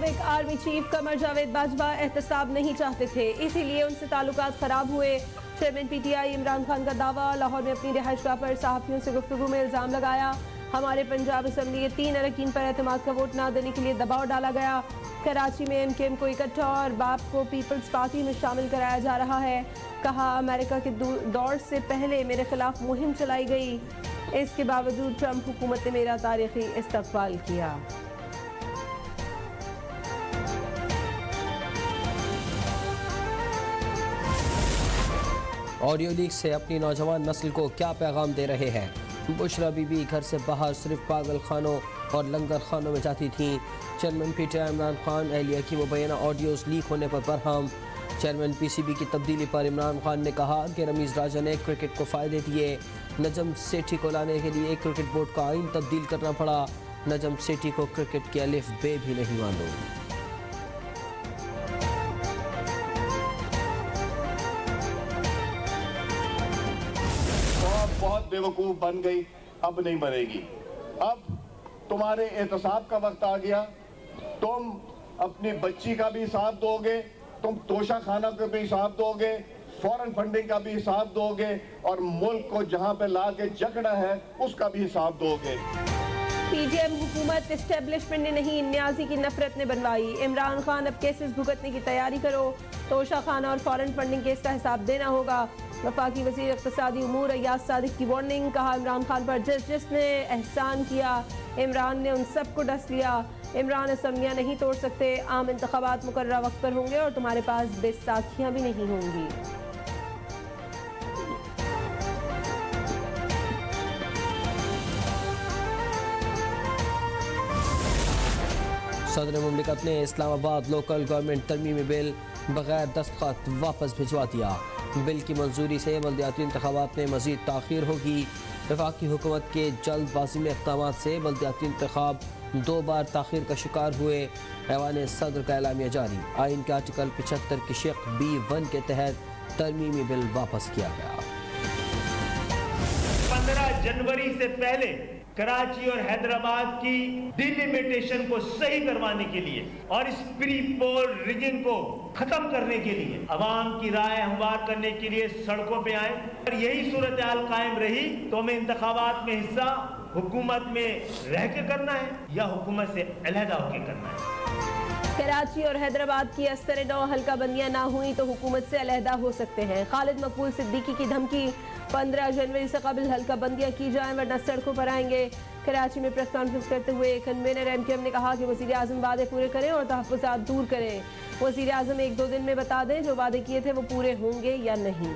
साबिक army chief Qamar Javed Bajwa एहतसाब नहीं चाहते थे, इसीलिए उनसे ताल्लुकात खराब हुए। चेयरमैन पीटीआई इमरान खान का दावा। लाहौर में अपनी रिहाइशगाह पर सहाफ़ियों से गुफ्तगू में इल्ज़ाम लगाया, हमारे पंजाब असम्बली के 3 अरकान पर एतमाद का वोट न देने के लिए दबाव डाला गया। कराची में एमकेएम को इकट्ठा और बाप को पीपल्स पार्टी में शामिल कराया जा रहा है। कहा, अमेरिका के दौर से पहले मेरे खिलाफ मुहिम चलाई गई, इसके बावजूद ट्रंप हुकूमत ने मेरा तारीखी इस्तकबाल किया। ऑडियो लीक से अपनी नौजवान नस्ल को क्या पैगाम दे रहे हैं? बुशरा बीबी घर से बाहर सिर्फ पागल खानों और लंगर खानों में जाती थीं। चेयरमैन पीटीआई इमरान खान अहलिया की मुबैना ऑडियोज़ लीक होने पर बरहम। चेयरमैन पीसीबी की तब्दीली पर इमरान खान ने कहा कि रमीज़ राजा ने क्रिकेट को फ़ायदे दिए। नजम सेठी को लाने के लिए क्रिकेट बोर्ड का आइन तब्दील करना पड़ा। नजम सेठी को क्रिकेट के अलिफ बे भी नहीं मालूम। बहुत बेवकूफ बन गई, अब नहीं बनेगी। अब तुम्हारे एहतसाब का वक्त आ गया। तुम अपनी बच्ची का भी हिसाब दोगे, तुम तोशा खाना का भी हिसाब दोगे, फॉरेन फंडिंग का भी हिसाब दोगे और मुल्क को जहां पे ला के जकड़ा है उसका भी हिसाब दोगे। पीडीएम हुकूमत एस्टेब्लिशमेंट ने नहीं, न्याजी की नफरत ने बनवाई। इमरान खान अब केसेस भुगतने की तैयारी करो, तोशा खाना और फॉरेन फंडिंग केस का हिसाब देना होगा। वफाकी वज़ीर इक़्तिसादी उमूर अय्याज सादिक की वार्निंग। कहा, इमरान खान पर जिसने एहसान किया, इमरान ने उन सबको डस लिया। इमरान असम्बलियाँ नहीं तोड़ सकते, आम इंतखाबात मुकर्ररा वक्त पर होंगे और तुम्हारे पास बैसाखियाँ भी नहीं होंगी। सदर मुमलिकत ने इस्लामाबाद लोकल गवर्नमेंट तरमीमी बिल बगैर दस्तखत वापस भिजवा दिया। बिल की मंजूरी से बल्दियाती इंतखाबात में मजीद ताख़ीर होगी। वफाकी हुकूमत के जल्दबाजी में इक़दामात से बल्दियाती इंतखाब 2 बार ताख़ीर का शिकार हुए। ऐवान सदर का एलामिया जारी। आइन के आर्टिकल 75 की शेख B1 के तहत तरमीमी बिल वापस किया गया। 15 जनवरी से पहले कराची और हैदराबाद की डिलिमिटेशन को सही करवाने के लिए और इस प्री पोल रिगिंग को खत्म करने के लिए, अवाम की राय हमवार करने के लिए सड़कों पे आए। और यही सूरत हाल कायम रही तो हमें इंतखाबात में हिस्सा हुकूमत में रह के करना है या हुकूमत से अलहदा होकर करना है। कराची और हैदराबाद की अस्तर नौ हल्का बंदियां ना हुई तो हुकूमत से अलहदा हो सकते हैं। खालिद मकबूल सिद्दीकी की धमकी, 15 जनवरी से कबल हल्का बंदियां की जाएं वरना सड़कों पर आएंगे। कराची में प्रेस कॉन्फ्रेंस करते हुए कन्वीनर एमकेएम ने कहा कि वज़ीर आज़म वादे पूरे करें और तहफ़्फ़ुज़ात दूर करें। वज़ीर आज़म 1-2 दिन में बता दें जो वादे किए थे वो पूरे होंगे या नहीं।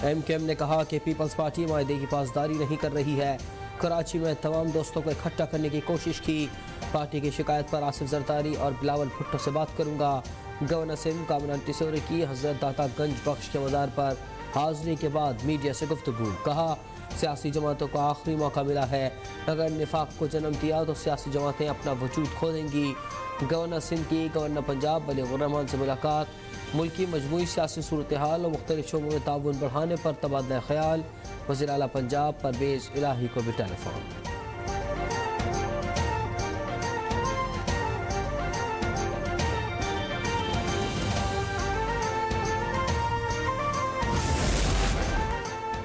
एमकेएम ने कहा कि पीपल्स पार्टी मायदे की पासदारी नहीं कर रही है। कराची में तमाम दोस्तों को इकट्ठा करने की कोशिश की। पार्टी की शिकायत पर आसिफ जरदारी और बिलावल भुट्टो से बात करूंगा। गवर्नर सिंध कामरान टिसोरी की हजरत दाता गंज बख्श के मज़ार पर हाजिरी के बाद मीडिया से गुफ्तगू। कहा, सियासी जमातों को आखिरी मौका मिला है, अगर निफाक को जन्म दिया तो सियासी जमातें अपना वजूद खो देंगी। गवर्नर सिंध की गवर्नर पंजाब बलीगुर रहमान से मुलाकात। मुल्की मजमूई सियासी सूरत हाल और मुख्तलिफ शोबों में ताउन बढ़ाने पर तबादला ख्याल। वज़ीर आला पंजाब परवेज़ इलाही को भी टेलीफोन।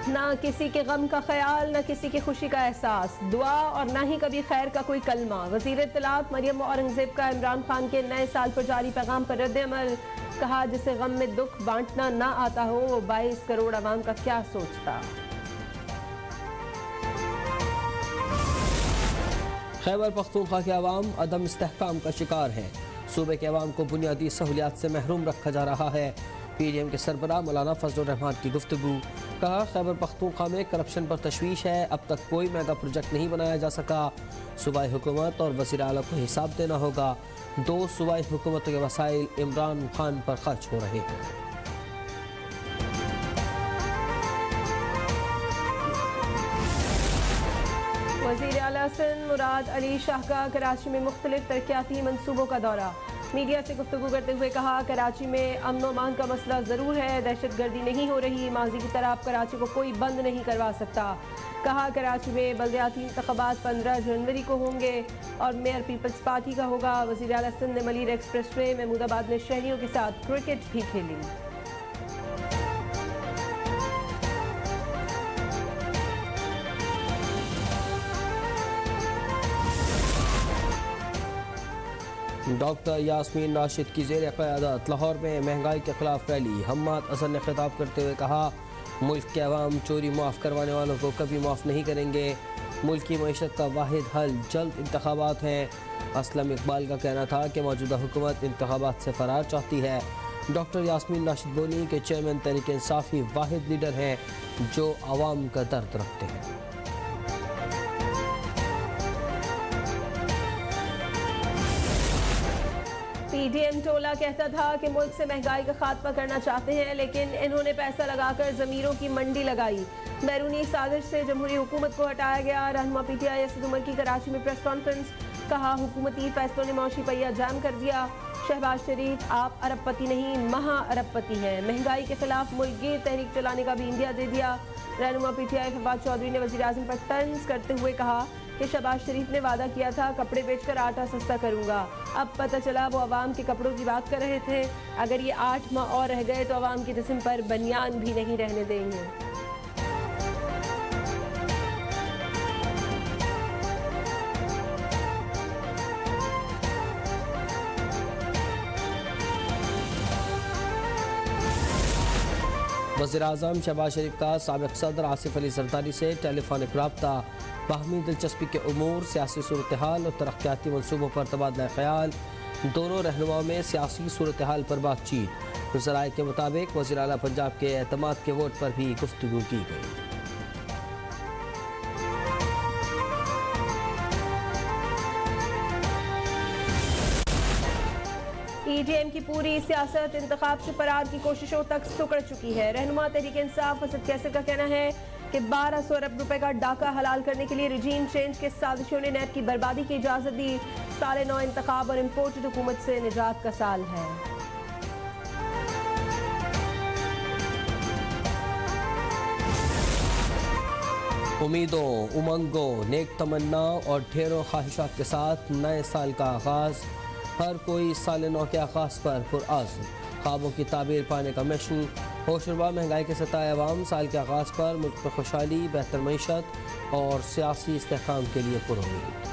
ना किसी के गम का ख्याल, ना किसी की खुशी का एहसास, दुआ और ना ही कभी खैर का कोई कलमा। वज़ीर इत्तलात मरियम औरंगज़ेब का इमरान खान के नए साल पर जारी पैगाम पर रद्द-ए-अमल। कहा, जिसे गम में दुख बांटना ना आता हो वो 22 करोड़ अवाम का क्या सोचता। खैबर पख्तूनख्वा के अवाम अदम इस्तेहकाम का शिकार है। सूबे के अवाम को बुनियादी सहूलियात से महरूम रखा जा रहा है। पीडीएम के सरबराह मौलाना फजलुर रहमान की गुफ्तगू। कहा, खैबर पख्तूनख्वा में करप्शन पर तशवीश है, अब तक कोई मेगा प्रोजेक्ट नहीं बनाया जा सका। सूबाई हुकूमत और वज़ीर आला को हिसाब देना होगा। 2 सूबाई हुकूमतों के वसाइल इमरान खान पर खर्च हो रहे हैं। वज़ीर आला सिंध मुराद अली शाह का कराची में मुख्तलिफ तरक्याती मंसूबों का दौरा। मीडिया से गुफ्तगू करते हुए कहा, कराची में अमन व अमान का मसला ज़रूर है, दहशतगर्दी नहीं हो रही, माजी की तरह अब कराची को कोई बंद नहीं करवा सकता। कहा, कराची में बल्दियाती इंतखाबात 15 जनवरी को होंगे और मेयर पीपल्स पार्टी का होगा। वज़ीर आला सिंध ने मलिर एक्सप्रेस वे महमूदाबाद में शहरियों के साथ क्रिकेट भी खेली। डॉक्टर यास्मीन राशिद की ज़ेर क़यादत लाहौर में महंगाई के खिलाफ रैली। हम्माद असर ने खिताब करते हुए कहा, मुल्क के अवाम चोरी माफ़ करवाने वालों को कभी माफ़ नहीं करेंगे। मुल्क की मईशत का वाहिद हल जल्द इंतखाबात हैं। असलम इकबाल का कहना था कि मौजूदा हुकूमत इंतखाबात से फरार चाहती है। डॉक्टर यास्मीन राशिद बोली कि चेयरमैन तहरीक इंसाफ ही वाहिद लीडर हैं जो अवाम का दर्द रखते हैं। पीडीएम टोला कहता था कि मुल्क से महंगाई का खात्मा करना चाहते हैं, लेकिन इन्होंने पैसा लगाकर ज़मीरों की मंडी लगाई। बैरूनी साजिश से जमहूरी हुकूमत को हटाया गया। रहनुमा पीटीआई असद उमर की कराची में प्रेस कॉन्फ्रेंस। कहा, हुकूमती फैसलों ने मौशी पहिया जाम कर दिया। शहबाज शरीफ, आप अरबपति नहीं महा अरबपति हैं। महंगाई के खिलाफ मुल्क तहरीक चलाने का भी इंदिया दे दिया। रहनुमा पीटीआई फवाद चौधरी ने वज़ीर आज़म पर तंज करते हुए कहा कि शहबाज शरीफ ने वादा किया था कपड़े बेचकर आटा सस्ता करूंगा। अब पता चला वो अवाम के कपड़ों की बात कर रहे थे। अगर ये 8 माह और रह गए तो अवाम के जिस्म पर बनियान भी नहीं रहने देंगे। वज़ीर-ए-आज़म शहबाज शरीफ का साबिक़ सदर आसिफ अली ज़रदारी से टेलीफोनिक रब्ता। बाहमी दिलचस्पी के उमूर, सियासी सूरत हाल और तरक्याती मनसूबों पर तबादला ख्याल। दोनों रहनुमाओं में सियासी सूरत हाल पर बातचीत। ज़राए के मुताबिक वज़ीर आला पंजाब के एतमाद के वोट पर भी गुफ्तगू की गई। पीडीएम की पूरी सियासत इंतखाब से फरार की कोशिशों तक सिकुड़ चुकी है। रहनुमा तहरीक इंसाफ असद कैसर का कहना है कि 1200 अरब रुपए का डाका हलाल करने के लिए रिजीम चेंज के साजिशों ने नेट की बर्बादी की इजाजत दी। साल नौ इंतखाब और इम्पोर्टेड हुकूमत से निजात का साल है। उम्मीदों, उमंगों, नेक तमन्ना और ढेरों ख्वाहिशात के साथ नए साल का आगाज़। हर कोई साल नौ के आगाज़ पर पुरआज़्म, ख्वाबों की ताबीर पाने का मिशन। होशरुबा महंगाई के सताए अवाम साल के आगाज़ पर मुल्क में खुशहाली, बेहतर मईशत और सियासी इस्तेहकाम के लिए पुरुम्मीद।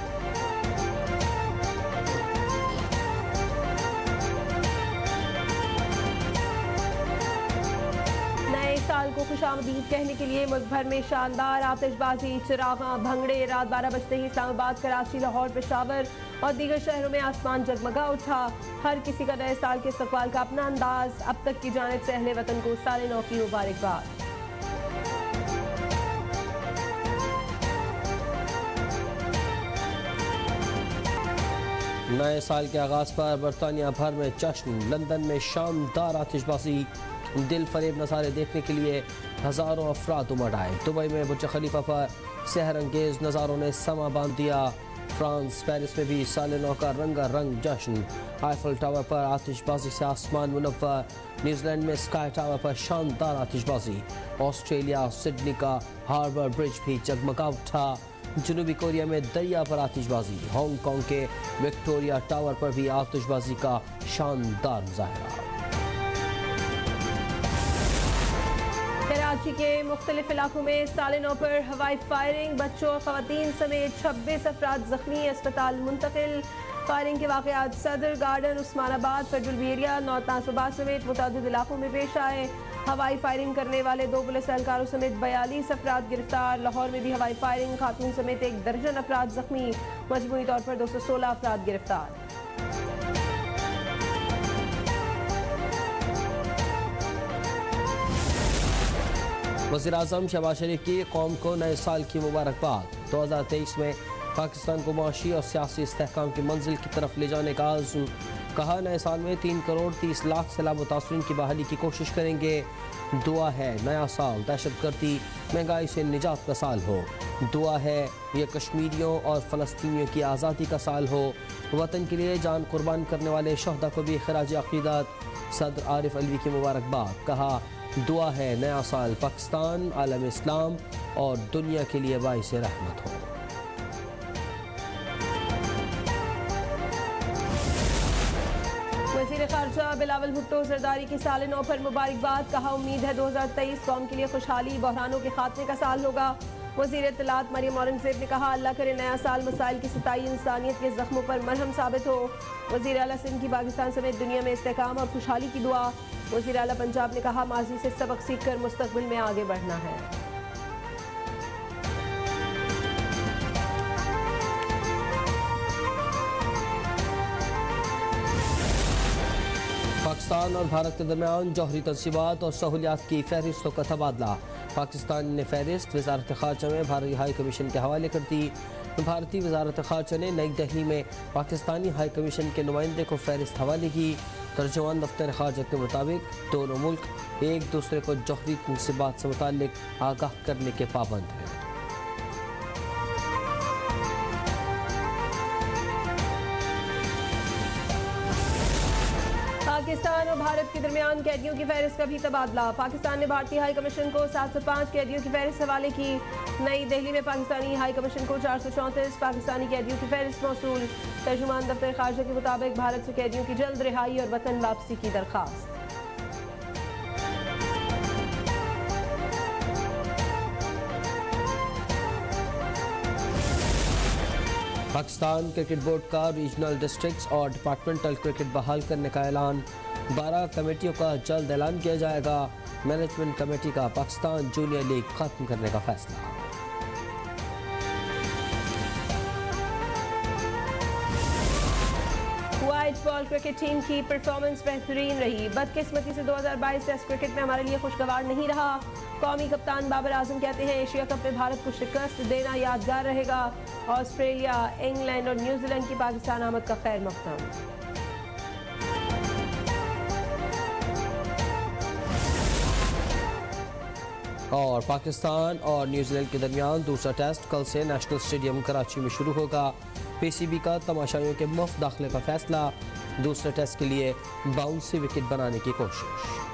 साल को खुशामदीद कहने के लिए मुल्क भर में शानदार आतिशबाजी, चिरागा, भंगड़े। रात 12 बजते ही इस्लामाबाद, कराची, लाहौर, पेशावर और दीगर शहरों में आसमान जगमगा उठा। हर किसी का नए साल के इस्तकबाल का अपना अंदाज। अब तक की जानिब से अहले वतन को साल नौ की मुबारकबाद। नए साल के आगाज़ पर बरतानिया भर में जश्न। लंदन में शानदार आतिशबाजी, दिल फरेब नज़ारे देखने के लिए हज़ारों अफराद उमड़ आए। दुबई में बुर्ज खलीफा पर सहर अंगेज नज़ारों ने समा बांध दिया। फ्रांस, पेरिस में भी साल नौ का रंगारंग जश्न। आईफल टावर पर आतिशबाजी से आसमान मुनव्वर। न्यूजीलैंड में स्काई टावर पर शानदार आतिशबाजी। ऑस्ट्रेलिया, सिडनी का हार्बर ब्रिज भी जगमगा उठा। जनूबी कोरिया में दरिया पर आतिशबाजी। हांगकांग के विक्टोरिया टावर पर भी आतिशबाजी का शानदार मुजाहरा। कराची के मुख्तलिफ इलाकों में साल नौ पर हवाई फायरिंग। बच्चों और खवातीन समेत 26 अफराद जख्मी, अस्पताल मुंतकिल। फायरिंग के वाक़यात Saddar garden, Usmanabad, federal area, north Nazimabad समेत मुतअद्दिद इलाकों में पेश आए। हवाई फायरिंग करने वाले 2 पुलिस एहलकारों समेत 42 अफराद गिरफ्तार। लाहौर में भी हवाई फायरिंग, खातून समेत 1 दर्जन अफराद जख्मी, मजमूई तौर पर 216 अफराद गिरफ्तार। वज़ीर-ए-आज़म शहबाज शरीफ की कौम को नए साल की मुबारकबाद। 2023 में पाकिस्तान को मुआशी और सियासी इस्तेहकाम की मंजिल की तरफ ले जाने का आज़म। कहा नए साल में 3 करोड़ 30 लाख सैलाब मुतासरीन की बहाली की कोशिश करेंगे। दुआ है नया साल दहशतगर्दी महंगाई से निजात का साल हो। दुआ है ये कश्मीरियों और फ़लस्तीनियों की आज़ादी का साल हो। वतन के लिए जान कुर्बान करने वाले शहदा को भी खराज अक़ीदत। सदर आरिफ अलवी की मुबारकबाद। कहा दुआ है नया साल पाकिस्तान, आलम इस्लाम और दुनिया के लिए बाइस रहमत हो। वज़ीर ख़ारजा बिलावल भुट्टो ज़रदारी की साल नौ पर मुबारकबाद। कहा उम्मीद है 2023 कौम के लिए खुशहाली बहरानों के खात्मे का साल होगा। वज़ीर इत्तलात मरियम औरंगज़ेब ने कहा अल्लाह करे नया साल मसाइल की सताई इंसानियत के ज़ख्मों पर मरहम साबित हो। वज़ीर आला सिंध की पाकिस्तान समेत दुनिया में इस्तेहकाम और खुशहाली की दुआ। वज़ीर आला पंजाब ने कहा माजी से सबक सीख कर मुस्तक़बिल में आगे बढ़ना है। पाकिस्तान और भारत के दरमियान जौहरी तनसीबात और सहूलियात की फहरिस्तों का तबादला। पाकिस्तान ने फहरिस्त वजारत ख़ारजा में भारतीय हाई कमीशन के हवाले कर दी। भारतीय वजारत ख़ारजा ने नई दिल्ली में पाकिस्तानी हाई कमीशन के नुमाइंदे को फहरिस्त हवाले की। तर्जुमान दफ्तर ख़ारजा के मुताबिक दोनों मुल्क एक दूसरे को जौहरी तनसीबात से मुताल्लिक आगाह करने के पाबंद हैं। पाकिस्तान और भारत के दरमियान कैदियों की फहरिस्त का भी तबादला। पाकिस्तान ने भारतीय हाई कमीशन को 705 कैदियों की फहरिस्त हवाले की। नई दिल्ली में पाकिस्तानी हाई कमीशन को 434 पाकिस्तानी कैदियों की फहरिस्त मौसूल। तर्जुमान दफ्तर ख़ारजा के मुताबिक भारत से कैदियों की जल्द रिहाई और वतन वापसी की दरख्वास्त। पाकिस्तान क्रिकेट बोर्ड का रीजनल डिस्ट्रिक्ट्स और डिपार्टमेंटल क्रिकेट बहाल करने का ऐलान। 12 कमेटियों का जल्द ऐलान किया जाएगा। मैनेजमेंट कमेटी का पाकिस्तान जूनियर लीग खत्म करने का फैसला। व्हाइट बॉल क्रिकेट टीम की परफॉर्मेंस बेहतरीन रही। बदकिस्मती से 2022 टेस्ट क्रिकेट में हमारे लिए खुशगवार नहीं रहा। कौमी कप्तान बाबर आजम कहते हैं एशिया कप में भारत को शिकस्त देना यादगार रहेगा। ऑस्ट्रेलिया, इंग्लैंड और न्यूजीलैंड की पाकिस्तान आमद का खैर मकदम। और पाकिस्तान और न्यूजीलैंड के दरमियान दूसरा टेस्ट कल से नेशनल स्टेडियम कराची में शुरू होगा। पीसीबी का तमाशाइयों के मुफ्त दाखिले का फैसला। दूसरे टेस्ट के लिए बाउंसी विकेट बनाने की कोशिश।